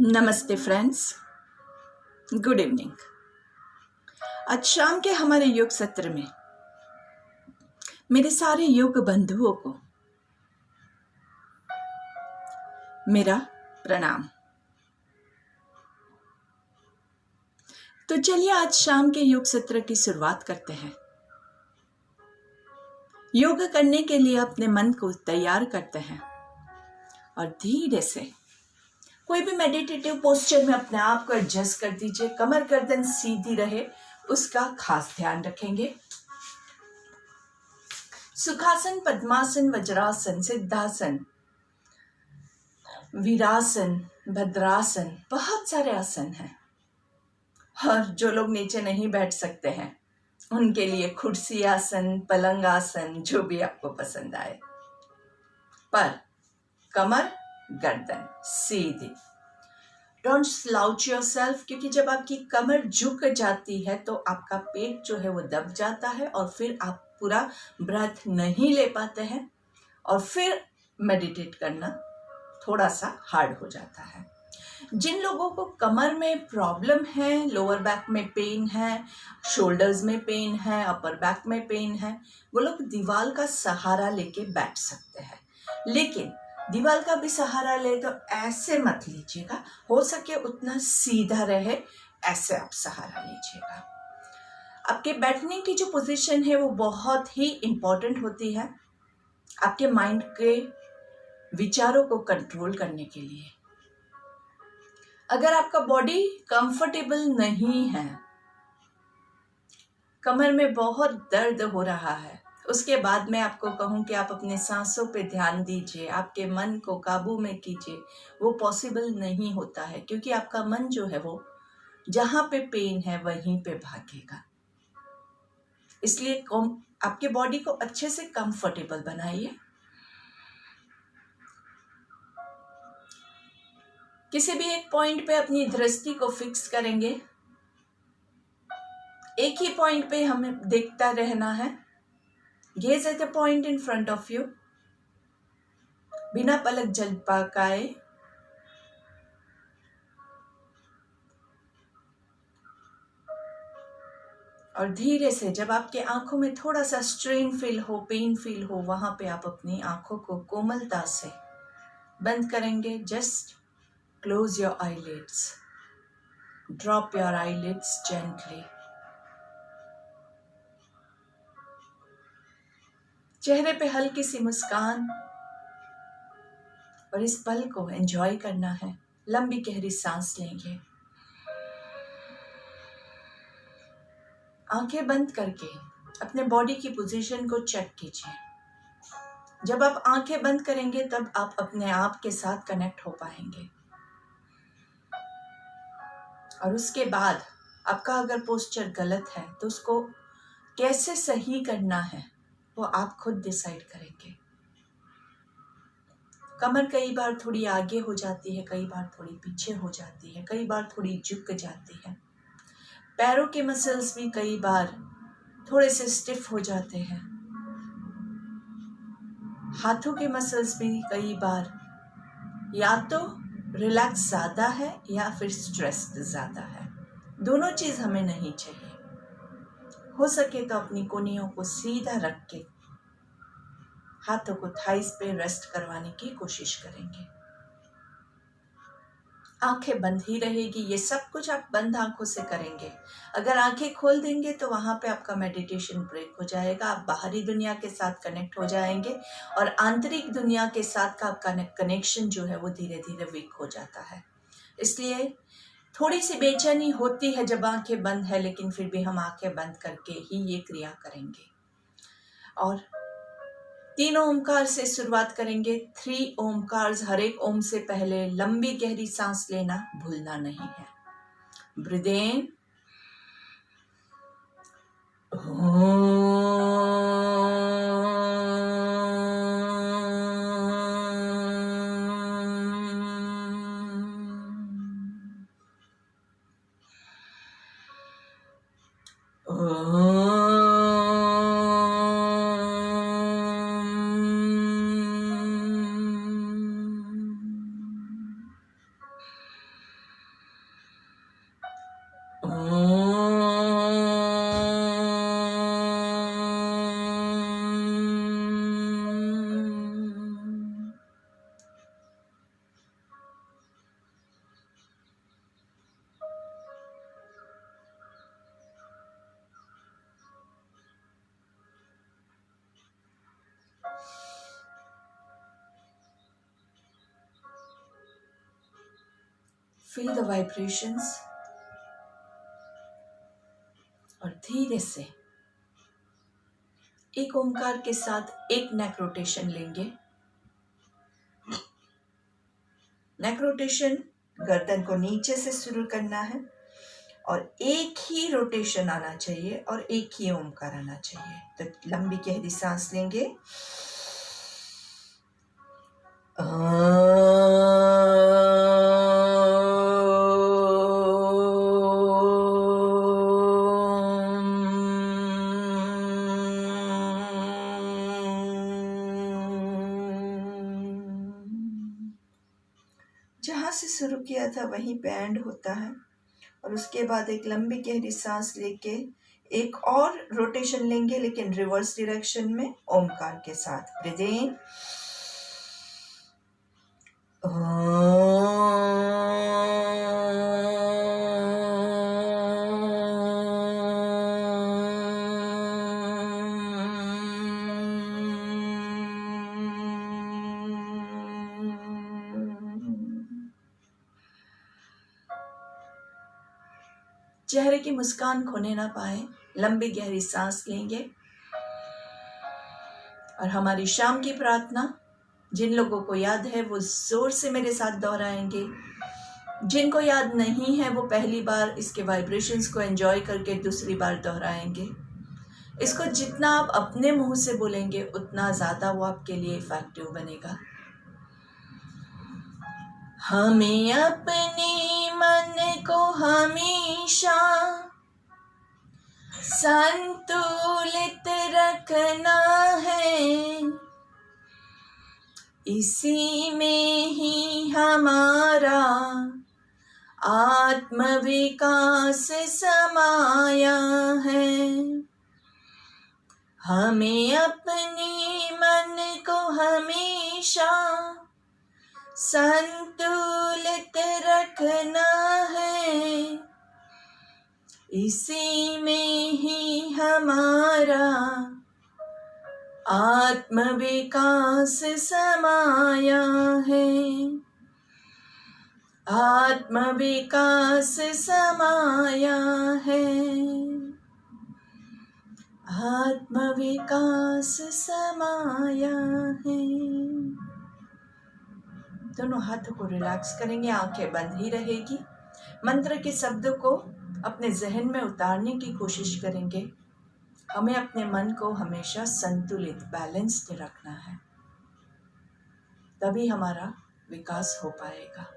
नमस्ते friends, good evening. आज शाम के हमारे योग सत्र में मेरे सारे योग बंधुओं को मेरा प्रणाम। तो चलिए आज शाम के योग सत्र की शुरुआत करते हैं। योग करने के लिए अपने मन को तैयार करते हैं और धीरे से कोई भी मेडिटेटिव पोस्चर में अपने आप को एडजस्ट कर दीजिए। कमर गर्दन सीधी रहे, उसका खास ध्यान रखेंगे। सुखासन, पद्मासन, वज्रासन, सिद्धासन, वीरासन, भद्रासन, बहुत सारे आसन हैं। और जो लोग नीचे नहीं बैठ सकते हैं उनके लिए कुर्सी आसन, पलंग आसन, जो भी आपको पसंद आए, पर कमर गर्दन सीधी। डोंट स्लाउच योरसेल्फ, क्योंकि जब आपकी कमर झुक जाती है तो आपका पेट जो है वो दब जाता है और फिर आप पूरा ब्रेथ नहीं ले पाते हैं और फिर मेडिटेट करना थोड़ा सा हार्ड हो जाता है। जिन लोगों को कमर में प्रॉब्लम है, लोअर बैक में पेन है, शोल्डर्स में पेन है, अपर बैक में पेन है, वो लोग दीवार का सहारा लेके बैठ सकते हैं। लेकिन दीवार का भी सहारा ले तो ऐसे मत लीजिएगा, हो सके उतना सीधा रहे, ऐसे आप सहारा लीजिएगा। आपके बैठने की जो पोजीशन है वो बहुत ही इम्पोर्टेंट होती है आपके माइंड के विचारों को कंट्रोल करने के लिए। अगर आपका बॉडी कंफर्टेबल नहीं है, कमर में बहुत दर्द हो रहा है, उसके बाद मैं आपको कहूँ कि आप अपने सांसों पे ध्यान दीजिए, आपके मन को काबू में कीजिए, वो पॉसिबल नहीं होता है, क्योंकि आपका मन जो है वो जहाँ पे पेन है वहीं पे भागेगा। इसलिए आपके बॉडी को अच्छे से कंफर्टेबल बनाइए। किसी भी एक पॉइंट पे अपनी दृष्टि को फिक्स करेंगे, एक ही पॉइंट पे हमें देखता रहना है। Gauge at the point in front of you, बिना पलक झपकाए और धीरे से जब आपके आंखों में थोड़ा सा स्ट्रेन फील हो, पेन फील हो, वहां पे आप अपनी आंखों को कोमलता से बंद करेंगे। Just close your eyelids, drop your eyelids gently. चेहरे पे हल्की सी मुस्कान और इस पल को एंजॉय करना है। लंबी गहरी सांस लेंगे, आंखें बंद करके अपने बॉडी की पोजीशन को चेक कीजिए। जब आप आंखें बंद करेंगे तब आप अपने आप के साथ कनेक्ट हो पाएंगे। और उसके बाद आपका अगर पोस्चर गलत है तो उसको कैसे सही करना है वो आप खुद डिसाइड करेंगे। कमर कई बार थोड़ी आगे हो जाती है, कई बार थोड़ी पीछे हो जाती है, कई बार थोड़ी झुक जाती है। पैरों के मसल्स भी कई बार थोड़े से स्टिफ हो जाते हैं। हाथों के मसल्स भी कई बार या तो रिलैक्स ज़्यादा है या फिर स्ट्रेस्ड ज़्यादा है। दोनों चीज़ हमें नहीं चाहिए। हो सके तो अपनी कोहनियों को सीधा रख के हाथों को थाइस पे रेस्ट करवाने की कोशिश करेंगे। आंखें बंद ही रहेगी, ये सब कुछ आप बंद आंखों से करेंगे। अगर आंखें खोल देंगे तो वहां पे आपका मेडिटेशन ब्रेक हो जाएगा। आप बाहरी दुनिया के साथ कनेक्ट हो जाएंगे और आंतरिक दुनिया के साथ का आपका कनेक्शन जो है वो धीरे धीरे वीक हो जाता है। इसलिए थोड़ी सी बेचैनी होती है जब आंखें बंद है, लेकिन फिर भी हम आंखें बंद करके ही ये क्रिया करेंगे। और 3 ओमकार से शुरुआत करेंगे। 3 ओमकार, हर एक ओम से पहले लंबी गहरी सांस लेना भूलना नहीं है। Breathe in, Feel the vibrations और धीरे से एक ओमकार के साथ एक नेक रोटेशन लेंगे। नेक रोटेशन गर्दन को नीचे से शुरू करना है और एक ही रोटेशन आना चाहिए और एक ही ओमकार आना चाहिए। तो लंबी गहरी सांस लेंगे। जहाँ से शुरू किया था वहीं पे एंड होता है और उसके बाद एक लंबी गहरी सांस लेके एक और रोटेशन लेंगे, लेकिन रिवर्स डायरेक्शन में ओमकार के साथ। ब्रीथ इन, चेहरे की मुस्कान खोने ना पाए, लंबी गहरी सांस लेंगे। और हमारी शाम की प्रार्थना जिन लोगों को याद है वो जोर से मेरे साथ दोहराएंगे। जिनको याद नहीं है वो पहली बार इसके वाइब्रेशंस को एंजॉय करके दूसरी बार दोहराएंगे। इसको जितना आप अपने मुंह से बोलेंगे उतना ज़्यादा वो आपके लिए इफेक्टिव बनेगा। हमें अपने मन को हमेशा संतुलित रखना है, इसी में ही हमारा आत्मविकास समाया है। हमें अपने मन को हमेशा संतुलित रखना है, इसी में ही हमारा आत्मविकास समाया है। आत्मविकास समाया है। आत्मविकास समाया है। दोनों हाथों को रिलैक्स करेंगे, आंखें बंद ही रहेगी। मंत्र के शब्दों को अपने जहन में उतारने की कोशिश करेंगे। हमें अपने मन को हमेशा संतुलित, बैलेंस्ड रखना है, तभी हमारा विकास हो पाएगा।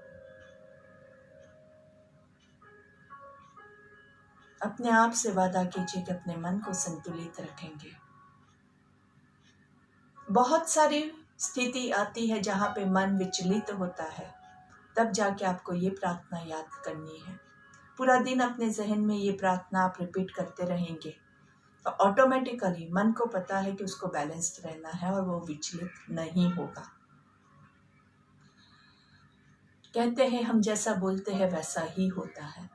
अपने आप से वादा कीजिए कि अपने मन को संतुलित रखेंगे। बहुत सारी स्थिति आती है जहाँ पे मन विचलित होता है, तब जाके आपको ये प्रार्थना याद करनी है। पूरा दिन अपने जहन में ये प्रार्थना आप रिपीट करते रहेंगे तो ऑटोमेटिकली मन को पता है कि उसको बैलेंस्ड रहना है और वो विचलित नहीं होगा। कहते हैं हम जैसा बोलते हैं वैसा ही होता है।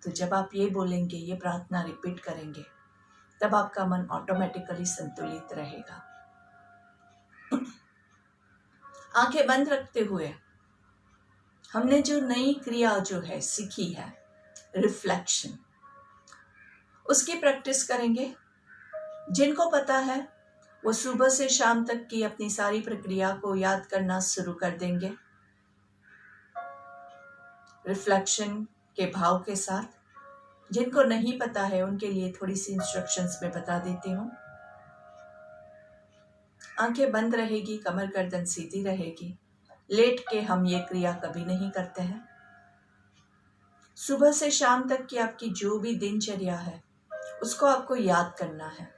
तो जब आप ये बोलेंगे, ये प्रार्थना रिपीट करेंगे, तब आपका मन ऑटोमेटिकली संतुलित रहेगा। आंखें बंद रखते हुए हमने जो नई क्रिया जो है सीखी है, रिफ्लेक्शन, उसकी प्रैक्टिस करेंगे। जिनको पता है वो सुबह से शाम तक की अपनी सारी प्रक्रिया को याद करना शुरू कर देंगे रिफ्लेक्शन के भाव के साथ। जिनको नहीं पता है उनके लिए थोड़ी सी इंस्ट्रक्शंस में बता देती हूँ। आंखें बंद रहेगी, कमर गर्दन सीधी रहेगी। लेट के हम ये क्रिया कभी नहीं करते हैं। सुबह से शाम तक की आपकी जो भी दिनचर्या है उसको आपको याद करना है।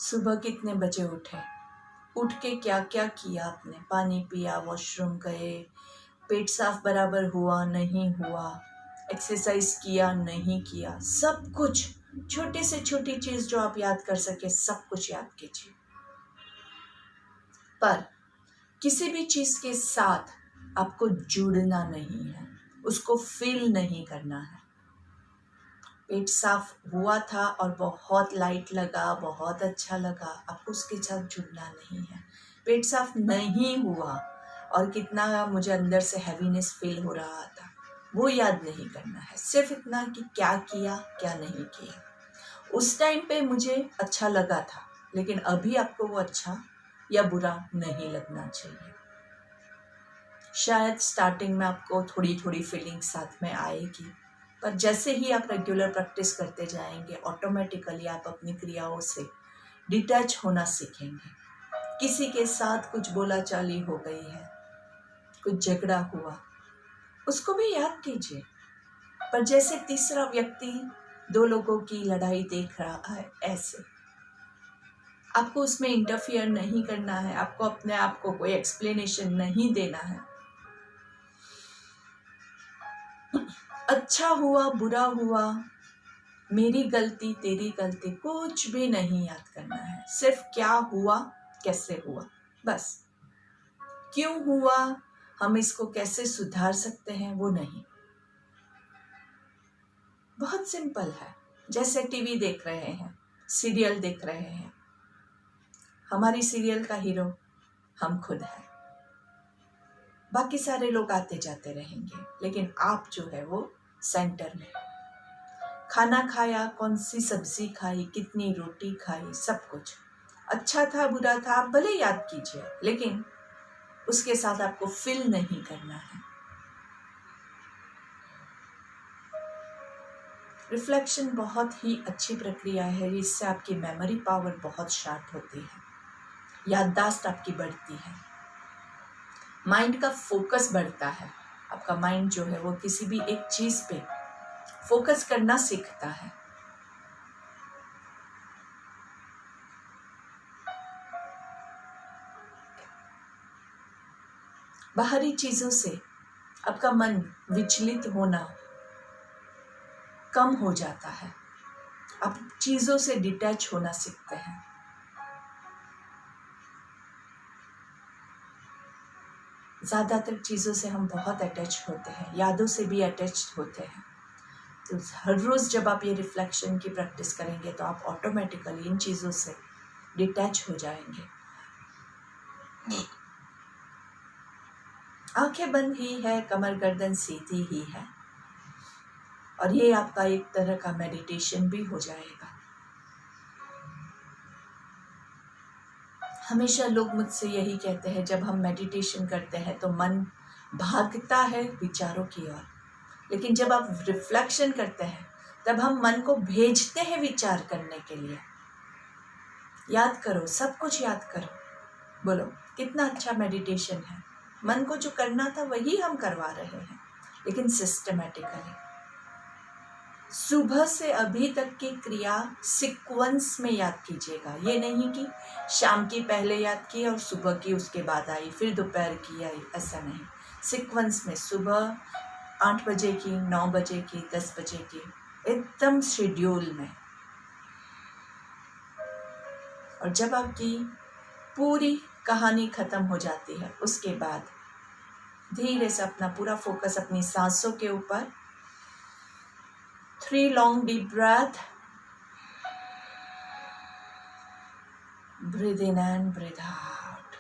सुबह कितने बजे उठे, उठ के क्या क्या किया आपने, पानी पिया, वॉशरूम गए, पेट साफ बराबर हुआ नहीं हुआ, एक्सरसाइज किया नहीं किया, सब कुछ, छोटे से छोटी चीज जो आप याद कर सके सब कुछ याद कीजिए। पर किसी भी चीज के साथ आपको जुड़ना नहीं है, उसको फील नहीं करना है। पेट साफ हुआ था और बहुत लाइट लगा, बहुत अच्छा लगा, आपको उसके साथ जुड़ना नहीं है। पेट साफ नहीं हुआ और कितना मुझे अंदर से हैवीनेस फील हो रहा था, वो याद नहीं करना है। सिर्फ इतना कि क्या किया क्या नहीं किया। उस टाइम पे मुझे अच्छा लगा था, लेकिन अभी आपको वो अच्छा या बुरा नहीं लगना चाहिए। शायद स्टार्टिंग में आपको थोड़ी थोड़ी फीलिंग साथ में आएगी, पर जैसे ही आप रेगुलर प्रैक्टिस करते जाएंगे ऑटोमेटिकली आप अपनी क्रियाओं से डिटैच होना सीखेंगे। किसी के साथ कुछ बोलाचाली हो गई है, कुछ झगड़ा हुआ, उसको भी याद कीजिए, पर जैसे तीसरा व्यक्ति दो लोगों की लड़ाई देख रहा है, ऐसे आपको उसमें इंटरफियर नहीं करना है। आपको अपने आप को कोई एक्सप्लेनेशन नहीं देना है। अच्छा हुआ बुरा हुआ, मेरी गलती तेरी गलती, कुछ भी नहीं याद करना है। सिर्फ क्या हुआ कैसे हुआ, बस। क्यों हुआ, हम इसको कैसे सुधार सकते हैं, वो नहीं। बहुत सिंपल है। जैसे टीवी देख रहे हैं, सीरियल देख रहे हैं, हमारी सीरियल का हीरो हम खुद हैं। बाकी सारे लोग आते जाते रहेंगे, लेकिन आप जो है वो सेंटर में। खाना खाया, कौन सी सब्जी खाई, कितनी रोटी खाई, सब कुछ अच्छा था बुरा था आप भले याद कीजिए, लेकिन उसके साथ आपको फील नहीं करना है। रिफ्लेक्शन बहुत ही अच्छी प्रक्रिया है, इससे आपकी मेमोरी पावर बहुत शार्प होती है, याददाश्त आपकी बढ़ती है, माइंड का फोकस बढ़ता है। आपका माइंड जो है वो किसी भी एक चीज पे फोकस करना सीखता है। बाहरी चीजों से आपका मन विचलित होना कम हो जाता है, आप चीजों से डिटैच होना सीखते हैं। ज्यादातर चीजों से हम बहुत अटैच होते हैं, यादों से भी अटैच होते हैं। तो हर रोज जब आप ये रिफ्लेक्शन की प्रैक्टिस करेंगे तो आप ऑटोमेटिकली इन चीजों से डिटैच हो जाएंगे। आंखें बंद ही है, कमर गर्दन सीधी ही है, और ये आपका एक तरह का मेडिटेशन भी हो जाएगा। हमेशा लोग मुझसे यही कहते हैं, जब हम मेडिटेशन करते हैं तो मन भागता है विचारों की ओर, लेकिन जब आप रिफ्लेक्शन करते हैं तब हम मन को भेजते हैं विचार करने के लिए। याद करो, सब कुछ याद करो। बोलो कितना अच्छा मेडिटेशन है। मन को जो करना था वही हम करवा रहे हैं, लेकिन सिस्टमैटिकली। सुबह से अभी तक की क्रिया सीक्वेंस में याद कीजिएगा। ये नहीं कि शाम की पहले याद की और सुबह की उसके बाद आई, फिर दोपहर की आई, ऐसा नहीं। सीक्वेंस में सुबह 8 बजे की, 9 बजे की, 10 बजे की, एकदम शेड्यूल में। और जब आपकी पूरी कहानी खत्म हो जाती है, उसके बाद धीरे से अपना पूरा फोकस अपनी सांसों के ऊपर। 3 long deep breath. Breathe in and breathe out.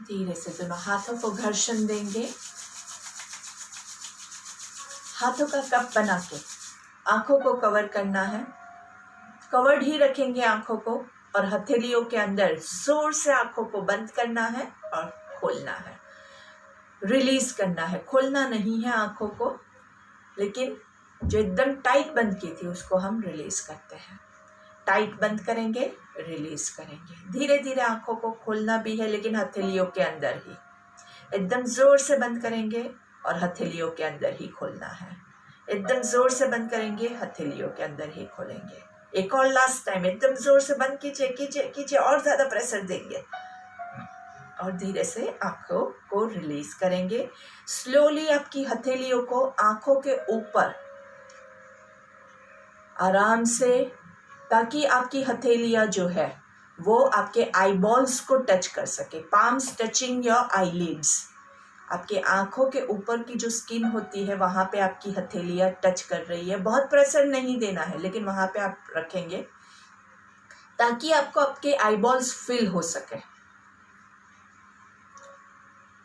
धीरे से दोनों हाथों को घर्षण देंगे। हाथों का कप बना के आंखों को कवर करना है। कवर्ड ही रखेंगे आंखों को, और हथेलियों के अंदर जोर से आंखों को बंद करना है और खोलना है, रिलीज करना है। खोलना नहीं है आंखों को, लेकिन जो एकदम टाइट बंद की थी उसको हम रिलीज करते हैं। टाइट बंद करेंगे, रिलीज करेंगे। धीरे धीरे आंखों को खोलना भी है, लेकिन हथेलियों के अंदर ही। एकदम जोर से बंद करेंगे और हथेलियों के अंदर ही खोलना है। एकदम जोर से बंद करेंगे, हथेलियों के अंदर ही खोलेंगे। एक और लास्ट टाइम, एकदम जोर से बंद कीजिए कीजिए कीजिए, और ज्यादा प्रेशर देंगे और धीरे से आंखों को रिलीज करेंगे। स्लोली आपकी हथेलियों को आंखों के ऊपर आराम से, ताकि आपकी हथेलियां जो है वो आपके आईबॉल्स को टच कर सके। Palms touching your eyelids. आपके आंखों के ऊपर की जो स्किन होती है वहां पे आपकी हथेलियां टच कर रही है। बहुत प्रेशर नहीं देना है, लेकिन वहां पे आप रखेंगे ताकि आपको आपके आईबॉल्स फिल हो सके।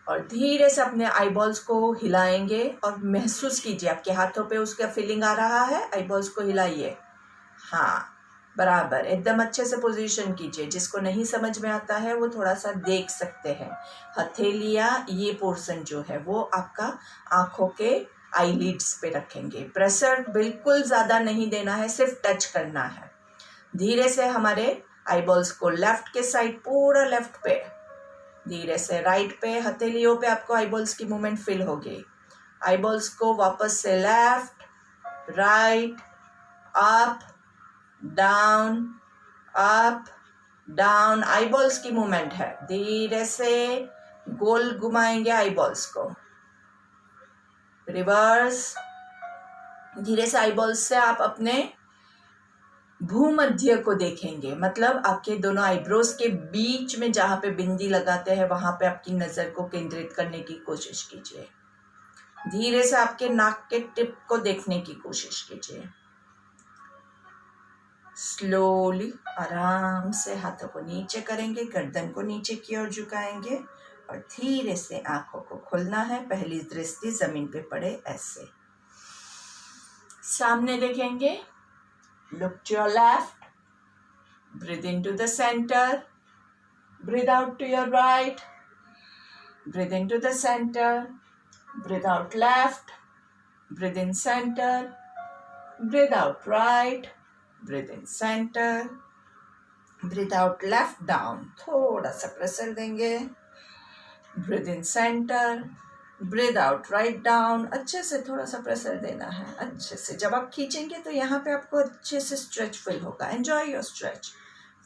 और धीरे से अपने आईबॉल्स को हिलाएंगे और महसूस कीजिए आपके हाथों पे उसका फीलिंग आ रहा है। आईबॉल्स को हिलाइए, हाँ बराबर, एकदम अच्छे से पोजीशन कीजिए। जिसको नहीं समझ में आता है वो थोड़ा सा देख सकते हैं। हथेलियां ये पोर्शन जो है वो आपका आंखों के आईलिड्स पे रखेंगे। प्रेशर बिल्कुल ज्यादा नहीं देना है, सिर्फ टच करना है। धीरे से हमारे आईबॉल्स को लेफ्ट के साइड, पूरा लेफ्ट पे, धीरे से राइट पे, हथेलियों पे आपको आईबॉल्स की मूवमेंट फील होगी। आईबॉल्स को वापस से left, right, up, down, up, down, eyeballs की मूवमेंट है। धीरे से गोल घुमाएंगे आईबॉल्स को, रिवर्स। धीरे से आईबॉल्स से आप अपने भूमध्य को देखेंगे, मतलब आपके दोनों आईब्रोज के बीच में जहां पे बिंदी लगाते हैं वहां पे आपकी नजर को केंद्रित करने की कोशिश कीजिए। धीरे से आपके नाक के टिप को देखने की कोशिश कीजिए। स्लोली आराम से हाथों को नीचे करेंगे, गर्दन को नीचे की ओर झुकाएंगे और धीरे से आंखों को खोलना है। पहली दृष्टि जमीन पे पड़े ऐसे, सामने देखेंगे। Look to your left, breathe into the center, breathe out to your right, breathe into the center, breathe out left, breathe in center, breathe out right, breathe in center, breathe out left down, थोड़ा सा pressure देंगे, breathe in center, breathe out write down, अच्छे से थोड़ा सा pressure देना है अच्छे से। जब आप खींचेंगे तो यहाँ पे आपको अच्छे से स्ट्रेच फील होगा। Enjoy your stretch.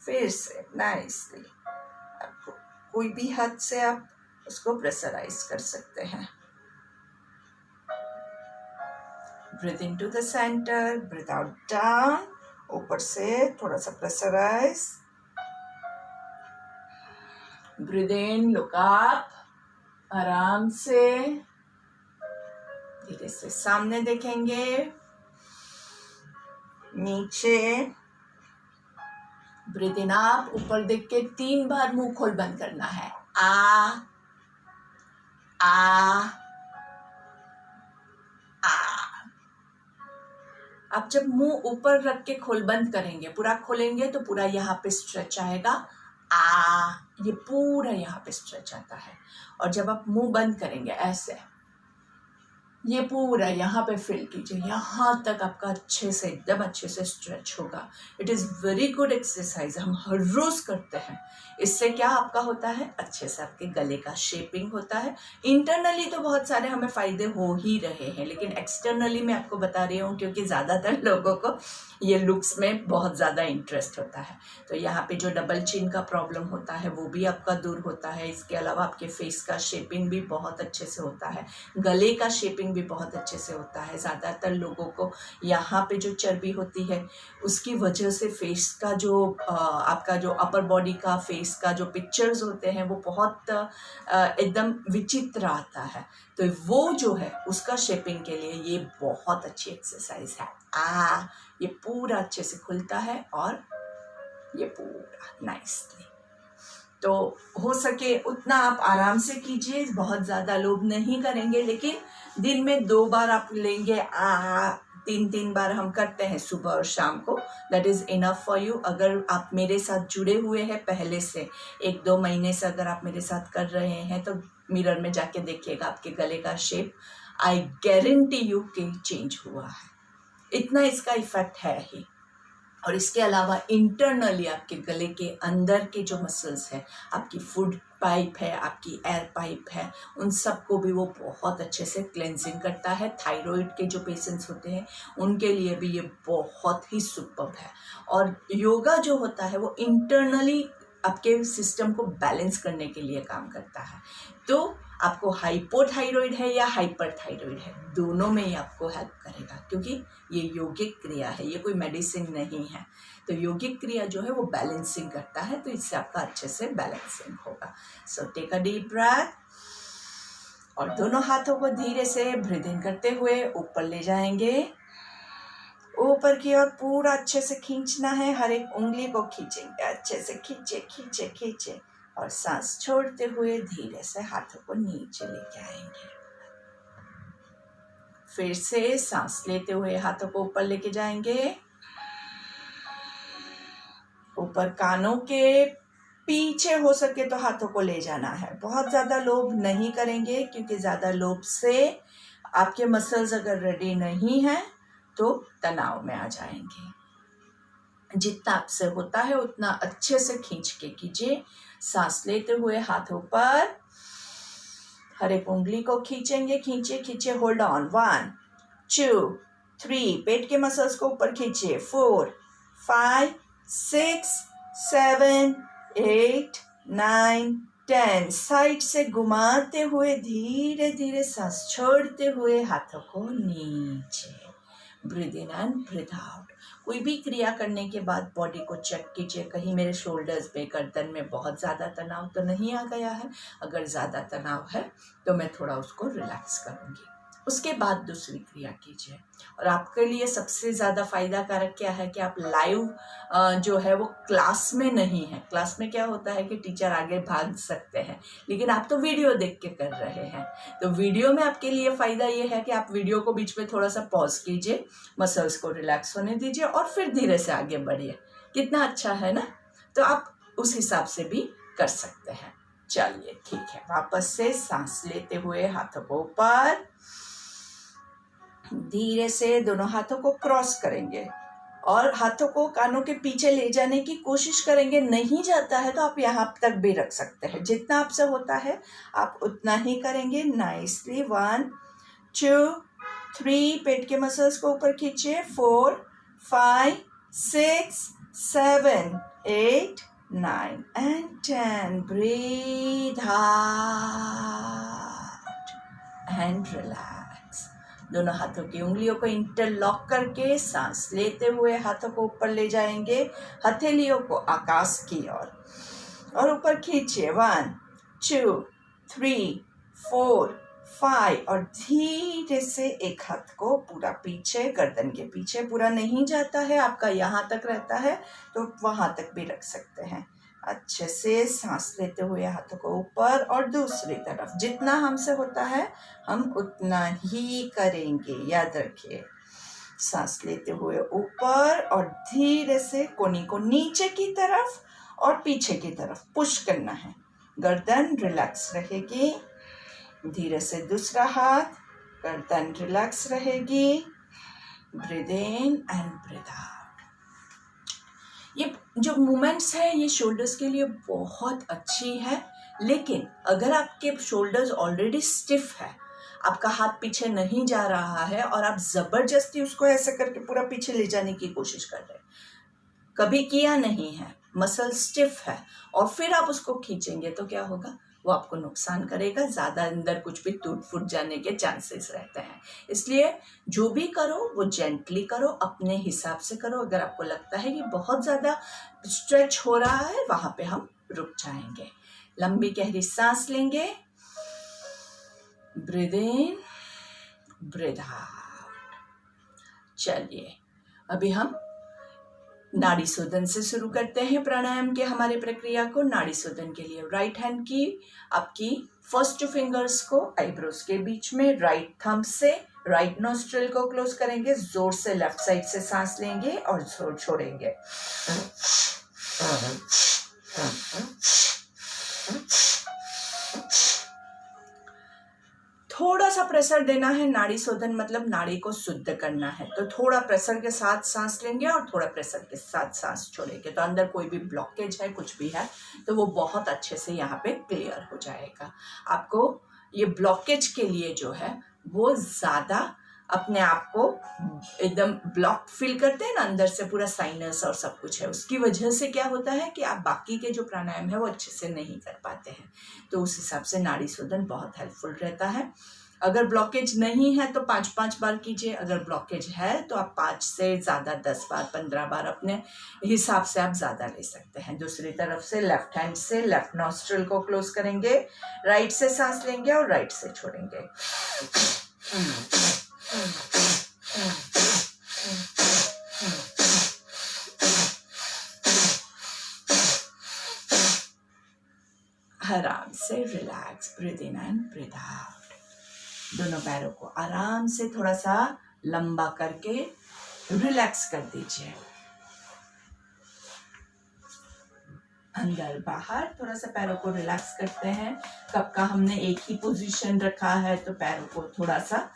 फिर से नाइसली आपको कोई भी हाथ से आप उसको प्रेशराइज कर सकते हैं। Breathe in to the centre, breathe out down, ऊपर से थोड़ा सा pressurise, breathe in, look up, आराम से धीरे से सामने देखेंगे, नीचे, ब्रीथ इन अप, ऊपर देख के 3 बार मुंह खोल बंद करना है। आ आ आ। आप जब मुंह ऊपर रख के खोल बंद करेंगे, पूरा खोलेंगे तो पूरा यहाँ पे स्ट्रेच आएगा। आ, ये पूरा यहाँ पे स्ट्रेच आता है। और जब आप मुंह बंद करेंगे ऐसे, ये पूरा यहाँ पे फील कीजिए, यहाँ तक आपका अच्छे से, एकदम अच्छे से स्ट्रेच होगा। It is very good exercise, हम हर रोज करते हैं। इससे क्या आपका होता है, अच्छे से आपके गले का शेपिंग होता है। इंटरनली तो बहुत सारे हमें फायदे हो ही रहे हैं, लेकिन एक्सटर्नली मैं आपको बता रही हूँ क्योंकि ज़्यादातर लोगों को ये लुक्स में बहुत ज़्यादा इंटरेस्ट होता है। तो यहाँ पे जो डबल चिन का प्रॉब्लम होता है वो भी आपका दूर होता है। इसके अलावा आपके फेस का शेपिंग भी बहुत अच्छे से होता है, गले का शेपिंग भी बहुत अच्छे से होता है। ज़्यादातर लोगों को यहाँ पे जो चर्बी होती है उसकी वजह से फेस का जो आपका जो अपर बॉडी का फेस का जो पिक्चर्स होते हैं वो बहुत एकदम विचित्र आता है। तो वो जो है उसका शेपिंग के लिए ये बहुत अच्छी एक्सरसाइज है। ये पूरा अच्छे से खुलता है और ये पूरा नाइसली। तो हो सके उतना आप आराम से कीजिए, बहुत ज़्यादा लोग नहीं करेंगे, लेकिन दिन में 2 बार आप लेंगे। 3 बार हम करते हैं सुबह और शाम को, that is enough for you. अगर आप मेरे साथ जुड़े हुए हैं पहले से 1-2 महीने से, अगर आप मेरे साथ कर रहे हैं तो मिरर में जाके देखिएगा आपके गले का शेप, आई गारंटी यू कि चेंज हुआ है। इतना इसका इफेक्ट है ही। और इसके अलावा इंटरनली आपके गले के अंदर के जो मसल्स हैं, आपकी फूड पाइप है, आपकी एयर पाइप है, उन सबको भी वो बहुत अच्छे से क्लेंजिंग करता है। थायराइड के जो पेशेंट्स होते हैं उनके लिए भी ये बहुत ही सुपर्ब है। और योगा जो होता है वो इंटरनली आपके सिस्टम को बैलेंस करने के लिए काम करता है। तो आपको हाइपोथायराइड है या हाइपरथायराइड है, दोनों में ही आपको हेल्प करेगा, क्योंकि ये योगिक क्रिया है, ये कोई मेडिसिन नहीं है। तो योगिक क्रिया जो है वो बैलेंसिंग करता है, तो इससे आपका अच्छे से बैलेंसिंग होगा। So take a deep breath और दोनों हाथों को धीरे से ब्रीथ इन करते हुए ऊपर ले जाएंगे। ऊपर की ओर पूरा अच्छे से खींचना है, हर एक उंगली को खींचेंगे, अच्छे से खींचे खींचे खींचे और सांस छोड़ते हुए धीरे से हाथों को नीचे लेके आएंगे। फिर से सांस लेते हुए हाथों को ऊपर लेके जाएंगे। ऊपर कानों के पीछे हो सके तो हाथों को ले जाना है। बहुत ज्यादा लोभ नहीं करेंगे, क्योंकि ज्यादा लोभ से आपके मसल्स अगर रेडी नहीं है तो तनाव में आ जाएंगे। जितना आपसे होता है उतना अच्छे से खींच के कीजिए। सांस लेते हुए हाथों पर हर एक उंगली को खींचेंगे, खींचे खींचे, होल्ड ऑन, 1 2 3, पेट के मसल्स को ऊपर खींचिए, 4 5 6 7 8 9 10, साइड से घुमाते हुए धीरे धीरे सांस छोड़ते हुए हाथों को नीचे। Breathe in and breathe out. कोई भी क्रिया करने के बाद बॉडी को चेक कीजिए, कहीं मेरे शोल्डर्स पे, गर्दन में बहुत ज़्यादा तनाव तो नहीं आ गया है। अगर ज़्यादा तनाव है तो मैं थोड़ा उसको रिलैक्स करूँगी। उसके बाद दूसरी क्रिया कीजिए। और आपके लिए सबसे ज़्यादा फायदा कारक क्या है कि आप लाइव जो है वो क्लास में नहीं है। क्लास में क्या होता है कि टीचर आगे भाग सकते हैं, लेकिन आप तो वीडियो देख के कर रहे हैं। तो वीडियो में आपके लिए फ़ायदा ये है कि आप वीडियो को बीच में थोड़ा सा पॉज कीजिए, मसल्स को रिलैक्स होने दीजिए और फिर धीरे से आगे बढ़िए। कितना अच्छा है ना। तो आप उस हिसाब से भी कर सकते हैं। चलिए ठीक है, वापस से सांस लेते हुए हाथों को ऊपर, धीरे से दोनों हाथों को क्रॉस करेंगे और हाथों को कानों के पीछे ले जाने की कोशिश करेंगे। नहीं जाता है तो आप यहाँ तक भी रख सकते हैं। जितना आपसे होता है आप उतना ही करेंगे। नाइसली, 1 2 3, पेट के मसल्स को ऊपर खींचिए, 4 5 6 7 8 9 and 10. Breathe out and relax. दोनों हाथों की उंगलियों को इंटरलॉक करके सांस लेते हुए हाथों को ऊपर ले जाएंगे, हथेलियों को आकाश की ओर और ऊपर खींचिए, 1 2 3 4 5 और धीरे से एक हाथ को पूरा पीछे, गर्दन के पीछे, पूरा नहीं जाता है आपका, यहाँ तक रहता है तो वहाँ तक भी रख सकते हैं। अच्छे से सांस लेते हुए हाथों को ऊपर और दूसरी तरफ। जितना हमसे होता है हम उतना ही करेंगे, याद रखिए। सांस लेते हुए ऊपर और धीरे से कोनी को नीचे की तरफ और पीछे की तरफ पुश करना है। गर्दन रिलैक्स रहेगी। धीरे से दूसरा हाथ, गर्दन रिलैक्स रहेगी। Breathe in and breathe out. ये जो मूवमेंट्स है ये शोल्डर्स के लिए बहुत अच्छी है, लेकिन अगर आपके शोल्डर्स ऑलरेडी स्टिफ है, आपका हाथ पीछे नहीं जा रहा है और आप जबरदस्ती उसको ऐसे करके पूरा पीछे ले जाने की कोशिश कर रहे हैं, कभी किया नहीं है, मसल स्टिफ है और फिर आप उसको खींचेंगे तो क्या होगा, वो आपको नुकसान करेगा। ज़्यादा अंदर कुछ भी टूट फूट जाने के चांसेस रहते हैं। इसलिए जो भी करो वो जेंटली करो, अपने हिसाब से करो। अगर आपको लगता है कि बहुत ज़्यादा स्ट्रेच हो रहा है, वहाँ पे हम रुक जाएंगे। लंबी गहरी सांस लेंगे, ब्रीथ इन ब्रीथ आउट। चलिए अभी हम नाड़ी शोधन से शुरू करते हैं प्राणायाम के हमारे प्रक्रिया को। नाड़ी शोधन के लिए राइट हैंड की आपकी फर्स्ट फिंगर्स को आईब्रोज के बीच में, राइट थंब से राइट नोस्ट्रिल को क्लोज करेंगे, जोर से लेफ्ट साइड से सांस लेंगे और जोर छोड़ेंगे। थोड़ा सा प्रेशर देना है। नाड़ी शोधन मतलब नाड़ी को शुद्ध करना है, तो थोड़ा प्रेशर के साथ सांस लेंगे और थोड़ा प्रेशर के साथ सांस छोड़ेंगे, तो अंदर कोई भी ब्लॉकेज है, कुछ भी है, तो वो बहुत अच्छे से यहाँ पे क्लियर हो जाएगा। आपको ये ब्लॉकेज के लिए जो है वो ज़्यादा अपने आप को एकदम ब्लॉक फील करते हैं ना, अंदर से पूरा साइनस और सब कुछ है, उसकी वजह से क्या होता है कि आप बाकी के जो प्राणायाम है वो अच्छे से नहीं कर पाते हैं। तो उस हिसाब से नाड़ी शोधन बहुत हेल्पफुल रहता है। अगर ब्लॉकेज नहीं है तो 5-5 बार कीजिए, अगर ब्लॉकेज है तो आप 5 से ज़्यादा 10 बार 15 बार अपने हिसाब से आप ज़्यादा ले सकते हैं। दूसरी तरफ से लेफ्ट हैंड से लेफ्ट नॉस्ट्रिल को क्लोज करेंगे, राइट से सांस लेंगे और राइट से छोड़ेंगे। आराम से relax, breathe in and breathe out. दोनों पैरों को आराम से थोड़ा सा लंबा करके रिलैक्स कर दीजिए। अंदर बाहर थोड़ा सा पैरों को रिलैक्स करते हैं। कब का हमने एक ही पोजीशन रखा है, तो पैरों को थोड़ा सा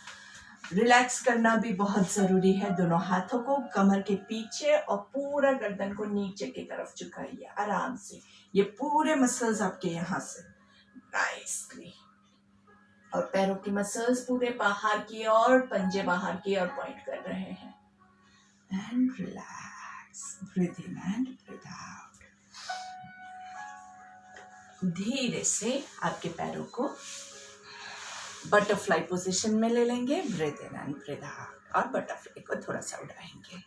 रिलैक्स करना भी बहुत जरूरी है। दोनों हाथों को कमर के पीछे और पूरा गर्दन को नीचे की तरफ झुकाइए आराम से। ये पूरे मसल्स आपके यहाँ से नाइसली, और पैरों की मसल्स पूरे बाहर की ओर, पंजे बाहर की ओर पॉइंट कर रहे हैं। And relax, breathe in and breathe out. धीरे से आपके पैरों को बटरफ्लाई पोजीशन में ले लेंगे। Breathe in and breathe out, और बटरफ्लाई को थोड़ा सा उड़ाएंगे।